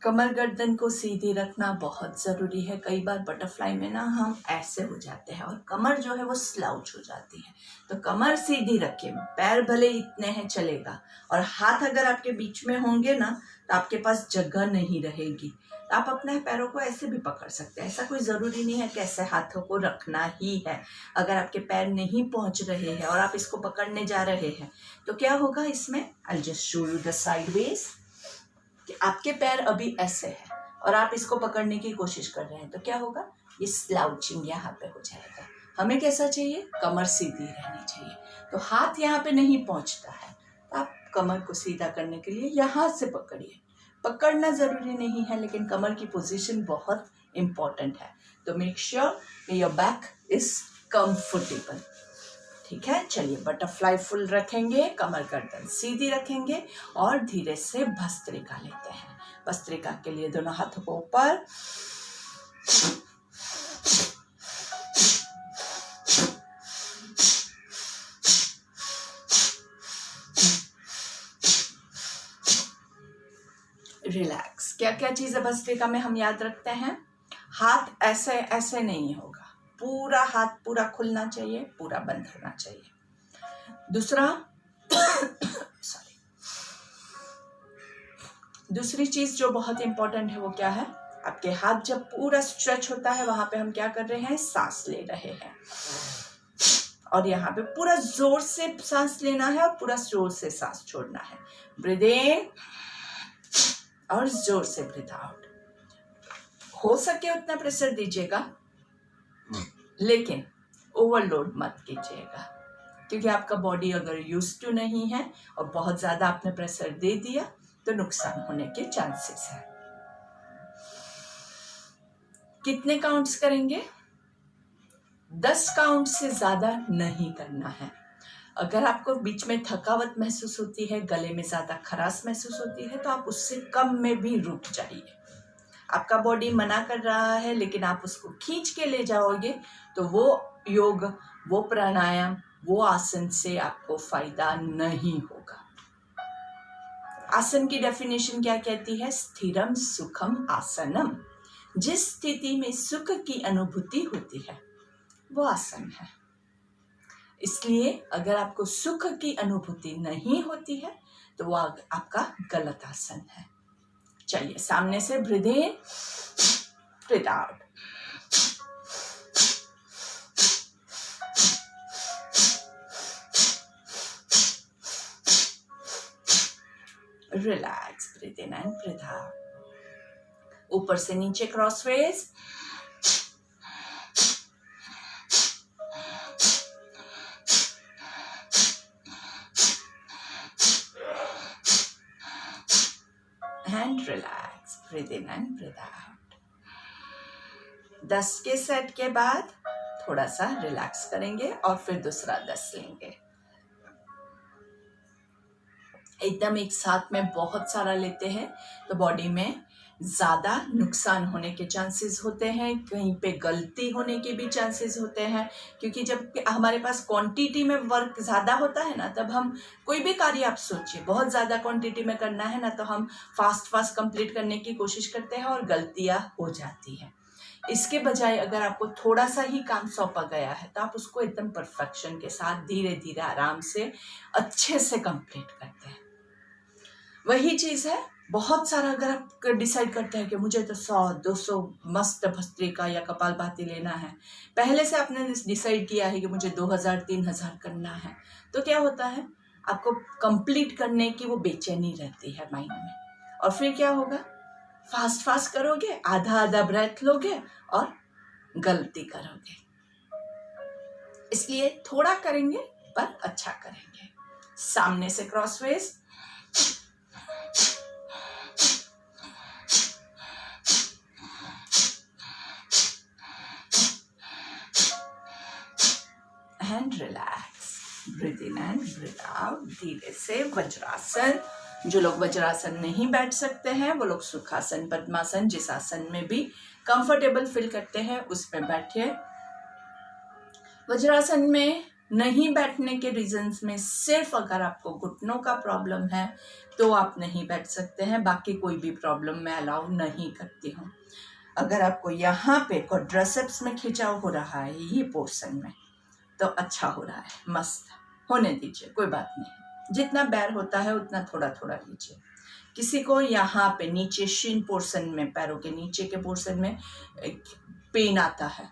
कमर गर्दन को सीधी रखना बहुत जरूरी है। कई बार बटरफ्लाई में ना हम ऐसे हो जाते हैं और कमर जो है वो स्लाउच हो जाती है, तो कमर सीधी रखें। पैर भले इतने हैं चलेगा, और हाथ अगर आपके बीच में होंगे ना तो आपके पास जगह नहीं रहेगी। तो आप अपने पैरों को ऐसे भी पकड़ सकते हैं, ऐसा कोई ज़रूरी नहीं है कि ऐसे हाथों को रखना ही है। अगर आपके पैर नहीं पहुंच रहे हैं और आप इसको पकड़ने जा रहे हैं तो क्या होगा इसमें, I just show you the sideways, कि आपके पैर अभी ऐसे हैं और आप इसको पकड़ने की कोशिश कर रहे हैं, तो क्या होगा, ये स्लाउचिंग यहाँ पे हो जाएगा। हमें कैसा चाहिए, कमर सीधी रहनी चाहिए। तो हाथ यहाँ पे नहीं पहुंचता है, तो आप कमर को सीधा करने के लिए यहाँ से पकड़िए। पकड़ना जरूरी नहीं है, लेकिन कमर की पोजीशन बहुत इंपॉर्टेंट है। तो make sure your back is comfortable. ठीक है, चलिए बटरफ्लाई फुल रखेंगे, कमर गर्दन सीधी रखेंगे और धीरे से भस्त्रिका लेते हैं। भस्त्रिका के लिए दोनों हाथों को ऊपर, रिलैक्स। क्या क्या चीजें भस्त्रिका में हम याद रखते हैं, हाथ ऐसे ऐसे नहीं होगा, पूरा हाथ पूरा खुलना चाहिए, पूरा बंद होना चाहिए। दूसरा दूसरी चीज जो बहुत इंपॉर्टेंट है वो क्या है, आपके हाथ जब पूरा स्ट्रेच होता है वहां पे हम क्या कर रहे हैं, सांस ले रहे हैं, और यहाँ पे पूरा जोर से सांस लेना है और पूरा जोर से सांस छोड़ना है। ब्रीथ इन और जोर से ब्रीथ आउट। हो सके उतना प्रेशर दीजिएगा, लेकिन ओवरलोड मत कीजिएगा, क्योंकि आपका बॉडी अगर यूज्ड टू नहीं है और बहुत ज्यादा आपने प्रेशर दे दिया तो नुकसान होने के चांसेस है। कितने काउंट्स करेंगे, 10 काउंट से ज्यादा नहीं करना है। अगर आपको बीच में थकावट महसूस होती है, गले में ज्यादा खराश महसूस होती है, तो आप उससे कम में भी रुक जाइए। आपका बॉडी मना कर रहा है लेकिन आप उसको खींच के ले जाओगे तो वो योग, वो प्राणायाम, वो आसन से आपको फायदा नहीं होगा। आसन की डेफिनेशन क्या कहती है, स्थिरम सुखम आसनम। जिस स्थिति में सुख की अनुभूति होती है वो आसन है। इसलिए अगर आपको सुख की अनुभूति नहीं होती है तो वो आपका गलत आसन है। चलिए सामने से breathe in, breathe out. Relax, breathe in and breathe out. ऊपर से नीचे crossways, relax, breathe in and breathe out. 10 के सेट के बाद थोड़ा सा रिलैक्स करेंगे और फिर दूसरा 10 लेंगे। एकदम एक साथ में बहुत सारा लेते हैं तो बॉडी में ज़्यादा नुकसान होने के चांसेस होते हैं, कहीं पे गलती होने के भी चांसेस होते हैं, क्योंकि जब हमारे पास क्वांटिटी में वर्क ज़्यादा होता है ना, तब हम कोई भी कार्य आप सोचिए बहुत ज़्यादा क्वांटिटी में करना है ना, तो हम फास्ट कंप्लीट करने की कोशिश करते हैं और गलतियाँ हो जाती हैं। इसके बजाय अगर आपको थोड़ा सा ही काम सौंपा गया है तो आप उसको एकदम परफेक्शन के साथ धीरे धीरे आराम से अच्छे से कंप्लीट करते हैं। वही चीज है, बहुत सारा अगर आप डिसाइड करते हैं कि मुझे तो 100-200 मस्त भस्त्रिका या कपालभाति लेना है, पहले से आपने डिसाइड किया है कि मुझे 2000-3000 करना है, तो क्या होता है आपको कंप्लीट करने की वो बेचैनी रहती है माइंड में, और फिर क्या होगा फास्ट करोगे, आधा ब्रेथ लोगे और गलती करोगे। इसलिए थोड़ा करेंगे पर अच्छा करेंगे। सामने से crossways, and relax, breathe in and breathe out. धीरे से वज्रासन, जो लोग वज्रासन नहीं बैठ सकते हैं वो लोग सुखासन, पद्मासन, जिस आसन में भी कंफर्टेबल फील करते हैं उसमें बैठिए। वज्रासन में नहीं बैठने के रीजंस में सिर्फ अगर आपको घुटनों का प्रॉब्लम है तो आप नहीं बैठ सकते हैं, बाकी कोई भी प्रॉब्लम मैं अलाउ नहीं करती हूँ। अगर आपको यहाँ पे क्वाड्रिसेप्स में खिंचाव हो रहा है ये पोर्शन में, तो अच्छा हो रहा है, मस्त होने दीजिए, कोई बात नहीं। जितना बैर होता है उतना थोड़ा थोड़ा लीजिए। किसी को यहाँ पे नीचे शिन पोर्शन में, पैरों के नीचे के पोर्शन में पेन आता है,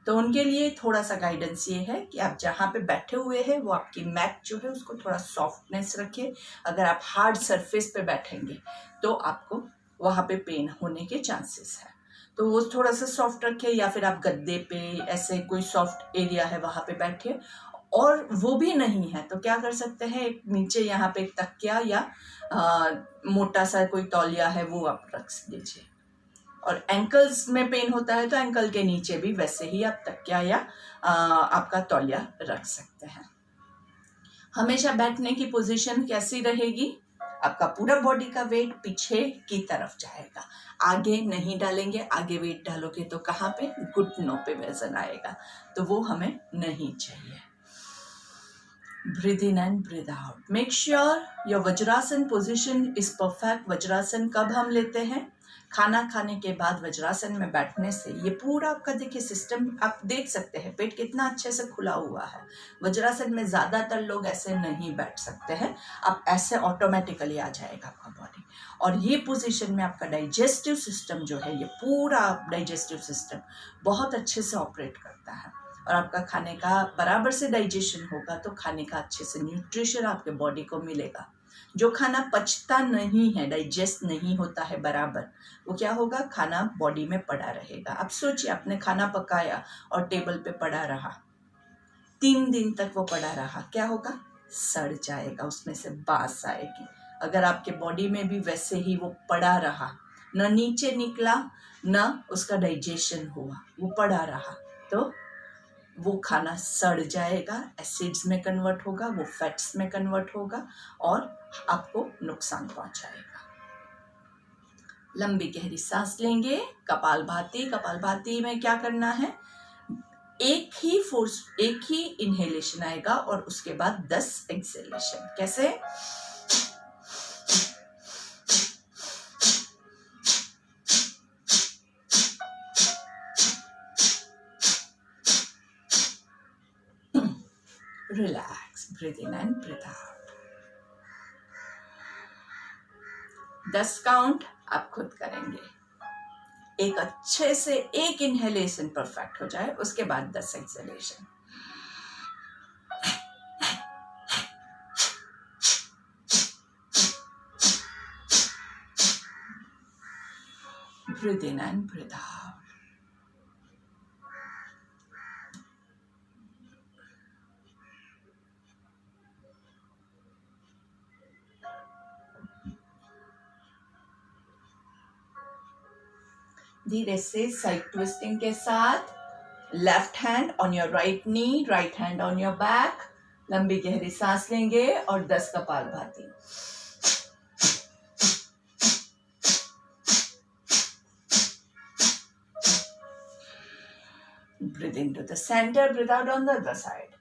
तो उनके लिए थोड़ा सा गाइडेंस ये है कि आप जहाँ पे बैठे हुए हैं वो आपकी मैट जो है उसको थोड़ा सॉफ्टनेस रखिए। अगर आप हार्ड सरफेस पे बैठेंगे तो आपको वहाँ पे पेन होने के चांसेस है, तो वो थोड़ा सा सॉफ्ट रखिए, या फिर आप गद्दे पे ऐसे कोई सॉफ्ट एरिया है वहाँ पे बैठिए। और वो भी नहीं है तो क्या कर सकते हैं, एक नीचे यहाँ पे एक तकिया या मोटा सा कोई तौलिया है वो आप रख दीजिए। और एंकल्स में पेन होता है तो एंकल के नीचे भी वैसे ही आप तकिया या आपका तौलिया रख सकते हैं। हमेशा बैठने की पोजीशन कैसी रहेगी, आपका पूरा बॉडी का वेट पीछे की तरफ जाएगा, आगे नहीं डालेंगे। आगे वेट डालोगे तो कहाँ पे, घुटनों पे वजन आएगा, तो वो हमें नहीं चाहिए। Breathe in and breathe out. Make sure your Vajrasana position is perfect. Vajrasana कब हम लेते हैं, खाना खाने के बाद वज्रासन में बैठने से ये पूरा आपका देखिए सिस्टम, आप देख सकते हैं पेट कितना अच्छे से खुला हुआ है। वज्रासन में ज्यादातर लोग ऐसे नहीं बैठ सकते हैं, आप ऐसे ऑटोमेटिकली आ जाएगा आपका बॉडी, और ये पोजीशन में आपका डाइजेस्टिव सिस्टम जो है, ये पूरा डाइजेस्टिव सिस्टम बहुत अच्छे से ऑपरेट करता है, और आपका खाने का बराबर से डाइजेशन होगा तो खाने का अच्छे से न्यूट्रिशन आपके बॉडी को मिलेगा। जो खाना पचता नहीं है, डाइजेस्ट नहीं होता है बराबर, वो क्या होगा, खाना बॉडी में पड़ा रहेगा। अब सोचिए आपने खाना पकाया और टेबल पे पड़ा रहा, 3 दिन तक वो पड़ा रहा, क्या होगा, सड़ जाएगा, उसमें से बास आएगी। अगर आपके बॉडी में भी वैसे ही वो पड़ा रहा, न नीचे निकला न उसका डाइजेशन हुआ, वो पड़ा रहा, तो वो खाना सड़ जाएगा, एसिड्स में कन्वर्ट होगा, वो फैट्स में कन्वर्ट होगा और आपको नुकसान पहुंचाएगा। लंबी गहरी सांस लेंगे, कपालभाति। कपालभाति में क्या करना है, एक ही इनहेलेशन आएगा और उसके बाद 10 एक्सहेलेशन। कैसे, relax, breathe in and breathe out. 10 count आप खुद करेंगे, एक अच्छे से एक इनहेलेशन परफेक्ट हो जाए, उसके बाद 10 exhalation. Breathe in and breathe out. धीरे से साइड ट्विस्टिंग के साथ left hand on your right knee, right hand on your back. लंबी गहरी सांस लेंगे और 10 kapalbhati. Breathe into the center, breathe out on the other side.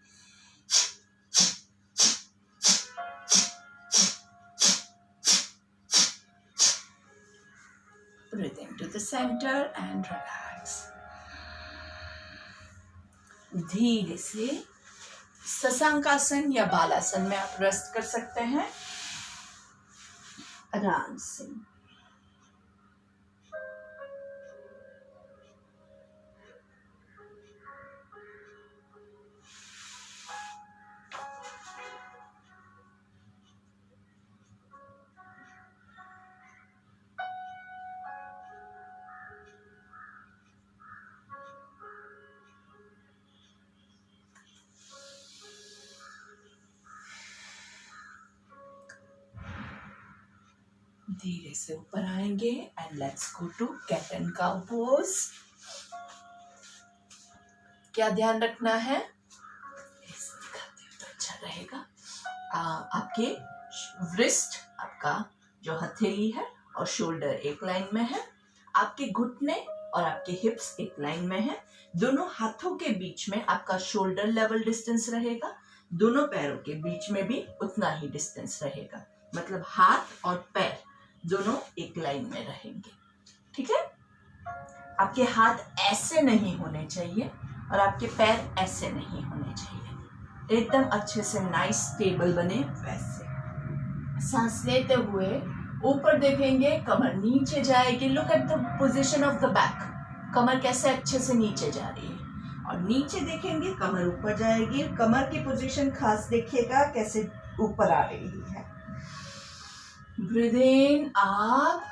Breathe into the center and relax. धीरे से शशांकासन या बालासन में आप रेस्ट कर सकते हैं आराम से। धीरे से ऊपर आएंगे and let's go to cat and cow pose. क्या ध्यान रखना है, ऐसे दिखाते हो तो अच्छा रहेगा। आपके रिस्ट, आपका जो हथेली है और शोल्डर एक लाइन में है, आपके घुटने और आपके हिप्स एक लाइन में है। दोनों हाथों के बीच में आपका शोल्डर लेवल डिस्टेंस रहेगा, दोनों पैरों के बीच में भी उतना ही डिस्टेंस रहेगा। मतलब हाथ और पैर दोनों एक लाइन में रहेंगे, ठीक है। आपके हाथ ऐसे नहीं होने चाहिए और आपके पैर ऐसे नहीं होने चाहिए, एकदम अच्छे से नाइस स्टेबल बने वैसे। सांस लेते हुए ऊपर देखेंगे, कमर नीचे जाएगी। Look at the position of the back, कमर कैसे अच्छे से नीचे जा रही है। और नीचे देखेंगे, कमर ऊपर जाएगी। कमर की पोजीशन खास देखिएगा कैसे ऊपर आ रही है। ब्रीथ इन, आप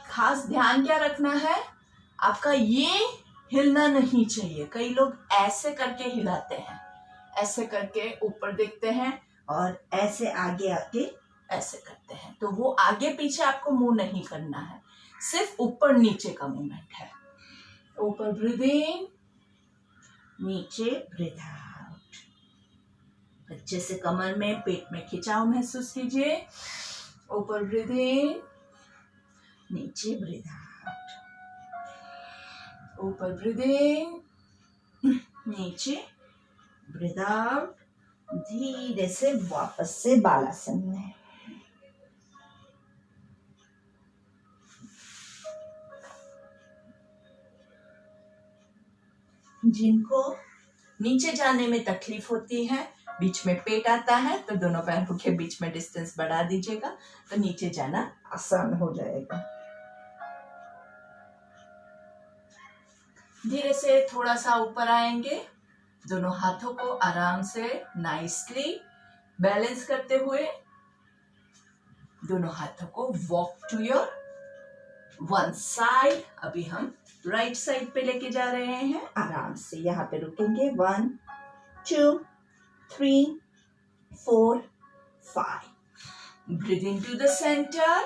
खास ध्यान क्या रखना है, आपका ये हिलना नहीं चाहिए। कई लोग ऐसे करके हिलाते हैं, ऐसे करके ऊपर देखते हैं और ऐसे आगे आके ऐसे करते हैं, तो वो आगे पीछे आपको मूव नहीं करना है, सिर्फ ऊपर नीचे का मूवमेंट है। ऊपर ब्रीथ इन, नीचे ब्रीथ आउट। अच्छे से कमर में, पेट में खिंचाव महसूस कीजिए। ऊपर ब्रीथ इन, नीचे ब्रीथ आउट। ऊपर ब्रीथ इन, नीचे ब्रीथ आउट। धीरे से वापस से बालासन में। जिनको नीचे जाने में तकलीफ होती है, बीच में पेट आता है, तो दोनों पैरों के बीच में डिस्टेंस बढ़ा दीजिएगा, तो नीचे जाना आसान हो जाएगा। धीरे से थोड़ा सा ऊपर आएंगे, दोनों हाथों को आराम से नाइसली बैलेंस करते हुए दोनों हाथों को walk to your one side. अभी हम राइट साइड पे लेके जा रहे हैं, आराम से यहाँ पे रुकेंगे। 1 2 3 4 5। Breathe in to the centre,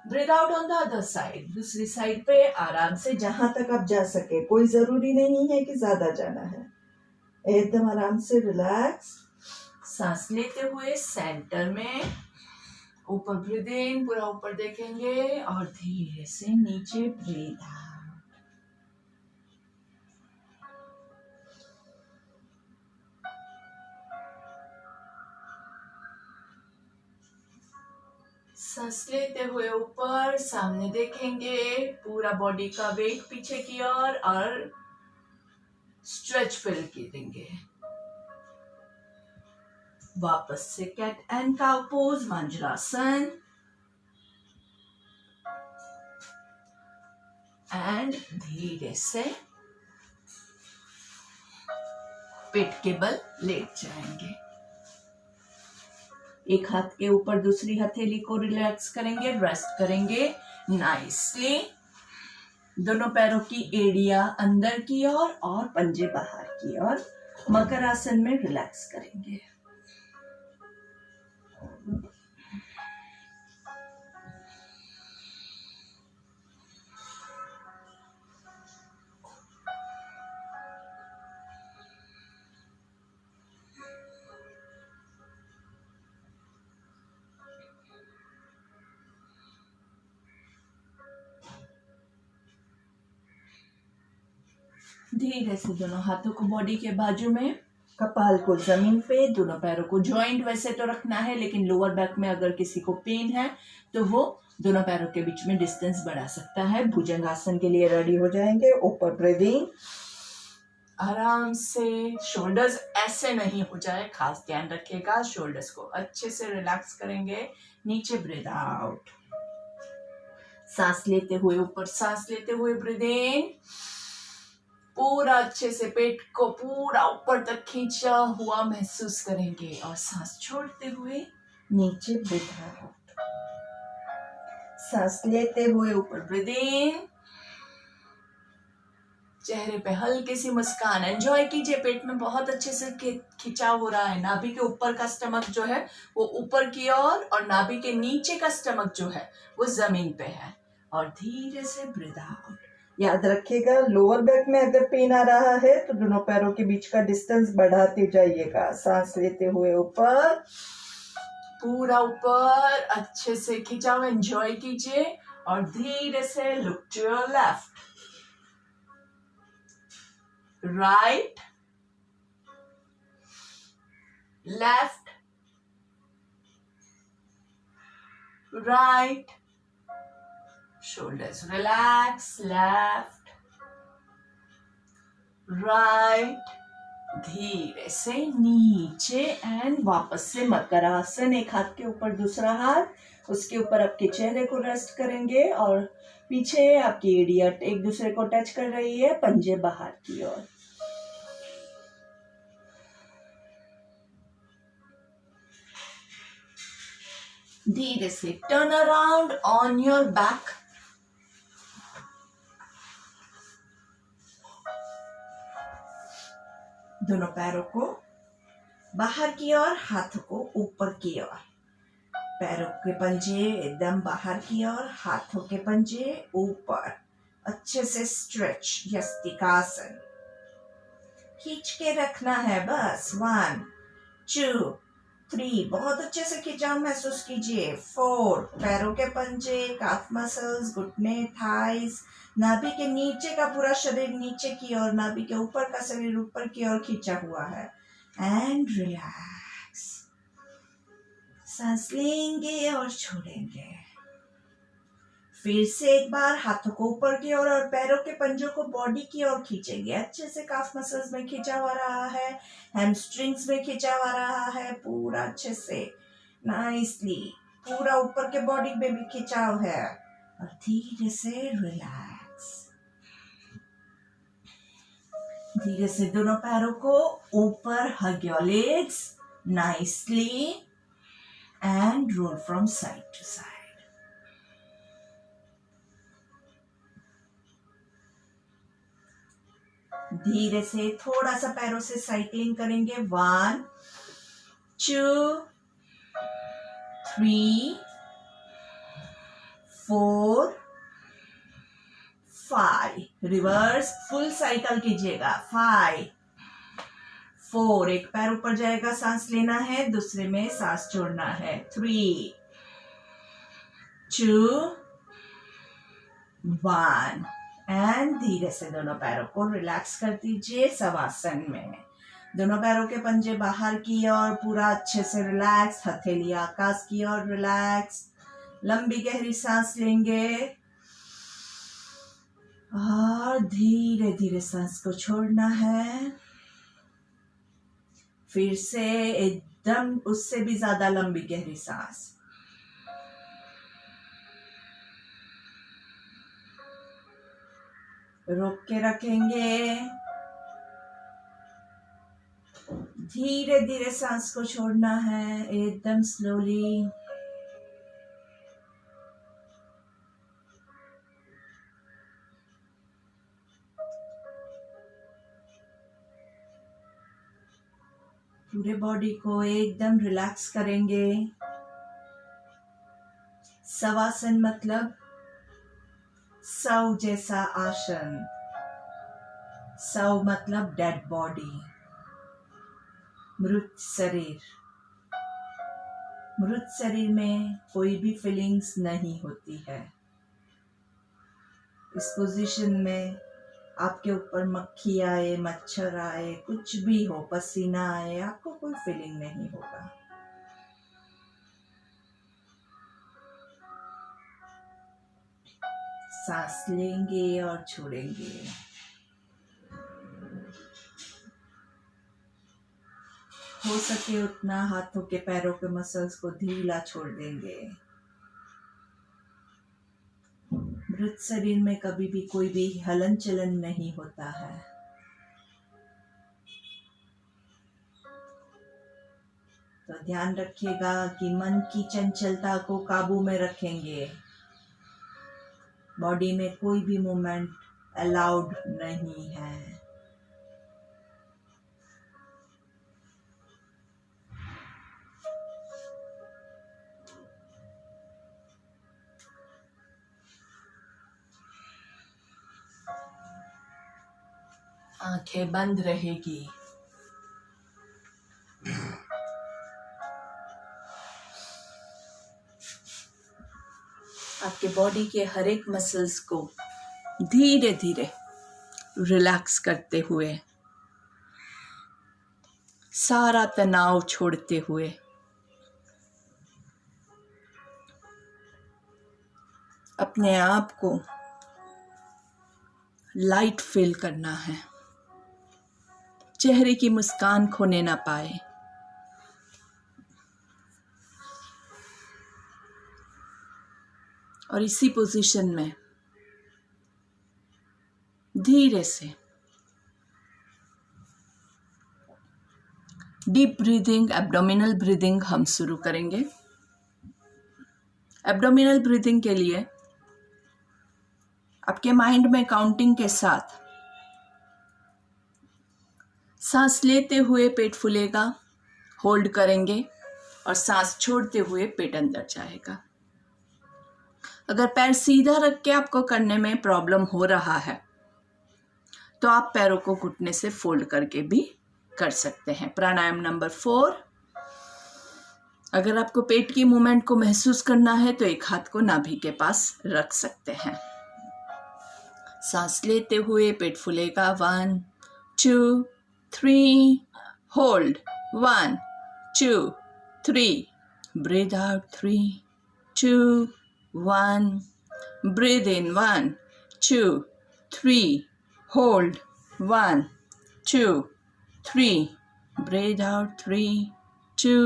breathe out on the other side. दूसरी साइड पे आराम से जहां तक आप जा सके, कोई जरूरी नहीं है कि ज्यादा जाना है, एकदम आराम से रिलैक्स। सांस लेते हुए सेंटर में ऊपर ब्रीथ इन, पूरा ऊपर देखेंगे और धीरे से नीचे ब्रीथ आउट। सांस लेते हुए ऊपर सामने देखेंगे, पूरा बॉडी का वेट पीछे की ओर और स्ट्रेच फील करेंगे। वापस से cat and cow pose, marjarasana. And धीरे से पेट के बल लेट जाएंगे। एक हाथ के ऊपर दूसरी हथेली को रिलैक्स करेंगे, रेस्ट करेंगे नाइसली। दोनों पैरों की एड़ियां अंदर की ओर और पंजे बाहर की ओर। मकर आसन में रिलैक्स करेंगे। धीरे से दोनों हाथों को बॉडी के बाजू में, कपाल को जमीन पे, दोनों पैरों को जॉइंट वैसे तो रखना है, लेकिन लोअर बैक में अगर किसी को पेन है तो वो दोनों पैरों के बीच में डिस्टेंस बढ़ा सकता है। भुजंगासन के लिए रेडी हो जाएंगे। ऊपर ब्रीदिंग, आराम से शोल्डर्स ऐसे नहीं हो जाए, खास ध्यान रखिएगा। शोल्डर्स को अच्छे से रिलैक्स करेंगे। नीचे ब्रीद आउट, सांस लेते हुए ऊपर, सांस लेते हुए ब्रीद इन, पूरा अच्छे से पेट को पूरा ऊपर तक खींचा हुआ महसूस करेंगे और सांस छोड़ते हुए नीचे ब्रीद आउट। सांस लेते हुए ऊपर ब्रीद इन, चेहरे पे हल्की सी मुस्कान, एंजॉय कीजिए। पेट में बहुत अच्छे से खिंचाव हो रहा है। नाभि के ऊपर का स्टमक जो है वो ऊपर की ओर और नाभि के नीचे का स्टमक जो है वो जमीन पे है। और धीरे से ब्रीद आउट। याद रखिएगा, लोअर बैक में अगर पेन आ रहा है तो दोनों पैरों के बीच का डिस्टेंस बढ़ाते जाइएगा। सांस लेते हुए ऊपर, पूरा ऊपर अच्छे से खिंचाव एंजॉय कीजिए और धीरे से look to your left, right, left, right, shoulders relax, left, right, धीरे से नीचे एंड वापस से मकरासन। एक हाथ के ऊपर दूसरा हाथ, उसके ऊपर आपके चेहरे को रेस्ट करेंगे और पीछे आपकी एड़ियां एक दूसरे को टच कर रही है, पंजे बाहर की ओर। धीरे से turn around on your back, दोनों पैरों को बाहर की ओर, हाथों को ऊपर की ओर, पैरों के पंजे एकदम बाहर की ओर, हाथों के पंजे ऊपर, अच्छे से स्ट्रेच, यस्तिकासन खींच के रखना है बस। 1 2 3, बहुत अच्छे से खिंचाव महसूस कीजिए। 4, पैरों के पंजे, काफ मसल्स, घुटने, थाइस, नाभि के नीचे का पूरा शरीर नीचे की ओर, नाभि के ऊपर का शरीर ऊपर की ओर खींचा हुआ है। एंड रिलैक्स, सांस लेंगे और छोड़ेंगे। फिर से एक बार हाथों को ऊपर की ओर और पैरों के पंजों को बॉडी की ओर खींचेंगे। अच्छे से काफ मसल्स में खिंचाव आ रहा है, हैमस्ट्रिंग्स में खिंचाव आ रहा है, पूरा अच्छे से नाइसली, पूरा ऊपर के बॉडी में भी खिंचाव है। और धीरे से रिलैक्स, धीरे से दोनों पैरों को ऊपर, hug your legs nicely and roll from side to side. धीरे से थोड़ा सा पैरों से साइक्लिंग करेंगे। 1 2 3 4 5, रिवर्स फुल साइकिल कीजिएगा। 5 4, एक पैर ऊपर जाएगा, सांस लेना है, दूसरे में सांस छोड़ना है। 3 2 1 एंड धीरे से दोनों पैरों को रिलैक्स कर दीजिए शवासन में। दोनों पैरों के पंजे बाहर की ओर, पूरा अच्छे से रिलैक्स, हथेली आकाश की ओर रिलैक्स। लंबी गहरी सांस लेंगे और धीरे धीरे सांस को छोड़ना है। फिर से एकदम उससे भी ज्यादा लंबी गहरी सांस। रोक के रखेंगे, धीरे धीरे सांस को छोड़ना है, एकदम स्लोली। पूरे बॉडी को एकदम रिलैक्स करेंगे। शवासन मतलब शव जैसा आसन। शव मतलब डेड बॉडी, मृत शरीर। मृत शरीर में कोई भी फीलिंग्स नहीं होती है। इस पोजीशन में आपके ऊपर मक्खी आए, मच्छर आए, कुछ भी हो, पसीना आए, आपको कोई फीलिंग नहीं होगा। सांस लेंगे और छोड़ेंगे। हो सके उतना हाथों के पैरों के मसल्स को ढीला छोड़ देंगे। मृत शरीर में कभी भी कोई भी हलन चलन नहीं होता है। तो ध्यान रखिएगा कि मन की चंचलता को काबू में रखेंगे। बॉडी में कोई भी मूवमेंट अलाउड नहीं है। आंखें बंद रहेगी। आपके बॉडी के हर एक मसल्स को धीरे धीरे रिलैक्स करते हुए, सारा तनाव छोड़ते हुए अपने आप को लाइट फील करना है। चेहरे की मुस्कान खोने ना पाए। और इसी पोजीशन में धीरे से डीप ब्रीदिंग, एब्डोमिनल ब्रीदिंग हम शुरू करेंगे। एब्डोमिनल ब्रीदिंग के लिए आपके माइंड में काउंटिंग के साथ सांस लेते हुए पेट फूलेगा, होल्ड करेंगे और सांस छोड़ते हुए पेट अंदर जाएगा। अगर पैर सीधा रख के आपको करने में प्रॉब्लम हो रहा है तो आप पैरों को घुटने से फोल्ड करके भी कर सकते हैं। प्राणायाम नंबर 4। अगर आपको पेट की मूवमेंट को महसूस करना है तो एक हाथ को नाभि के पास रख सकते हैं। सांस लेते हुए पेट फूलेगा। 1 2 3, hold 1 2 3, breathe out 3 2 1, breathe in 1 2 3, hold 1 2 3, breathe out 3 2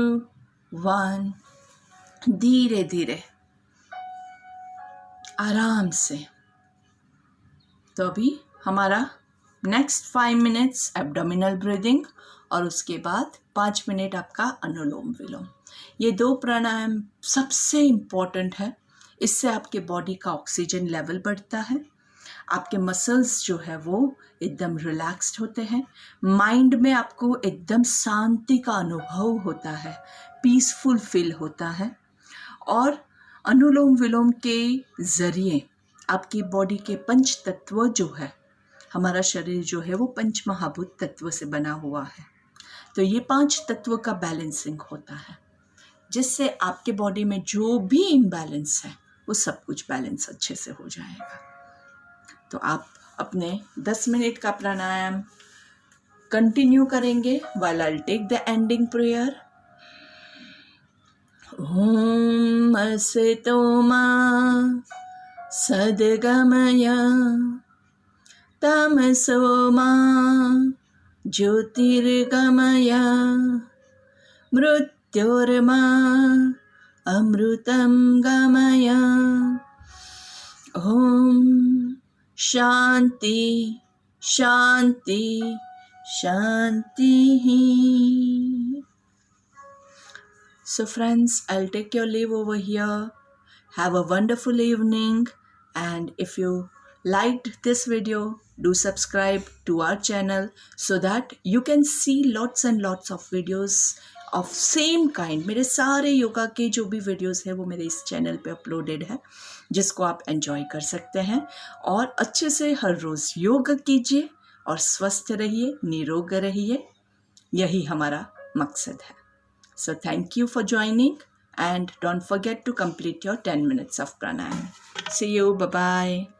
1। धीरे धीरे आराम से। तो अभी हमारा नेक्स्ट 5 मिनट्स एब्डोमिनल ब्रीदिंग और उसके बाद 5 मिनट आपका अनुलोम विलोम। ये 2 प्राणायाम सबसे इम्पॉर्टेंट है। इससे आपके बॉडी का ऑक्सीजन लेवल बढ़ता है, आपके मसल्स जो है वो एकदम रिलैक्स्ड होते हैं, माइंड में आपको एकदम शांति का अनुभव होता है, पीसफुल फील होता है। और अनुलोम विलोम के ज़रिए आपकी बॉडी के पंच तत्व जो है, हमारा शरीर जो है वो पंच महाभूत तत्व से बना हुआ है। तो ये 5 तत्व का बैलेंसिंग होता है, जिससे आपके बॉडी में जो भी इम्बैलेंस है वो सब कुछ बैलेंस अच्छे से हो जाएगा। तो आप अपने 10 मिनट का प्राणायाम कंटिन्यू करेंगे while I take the ending prayer. ओम असतो मा सद्गमय तमसो मा ज्योतिर्गमय मृत्योर्मा अमृतं गमय। ओम शांति शांति शांति। So friends, I'll take your leave over here. Have a wonderful evening, and if you liked this video, do subscribe to our channel so that you can see lots and lots of videos of same kind. मेरे सारे योगा के जो भी videos हैं वो मेरे इस channel पे अपलोडेड है, जिसको आप एंजॉय कर सकते हैं। और अच्छे से हर रोज़ योगा कीजिए और स्वस्थ रहिए, निरोग रहिए, यही हमारा मकसद है। So thank you for joining, and don't forget to complete your 10 minutes of pranayama. See you. Bye-bye.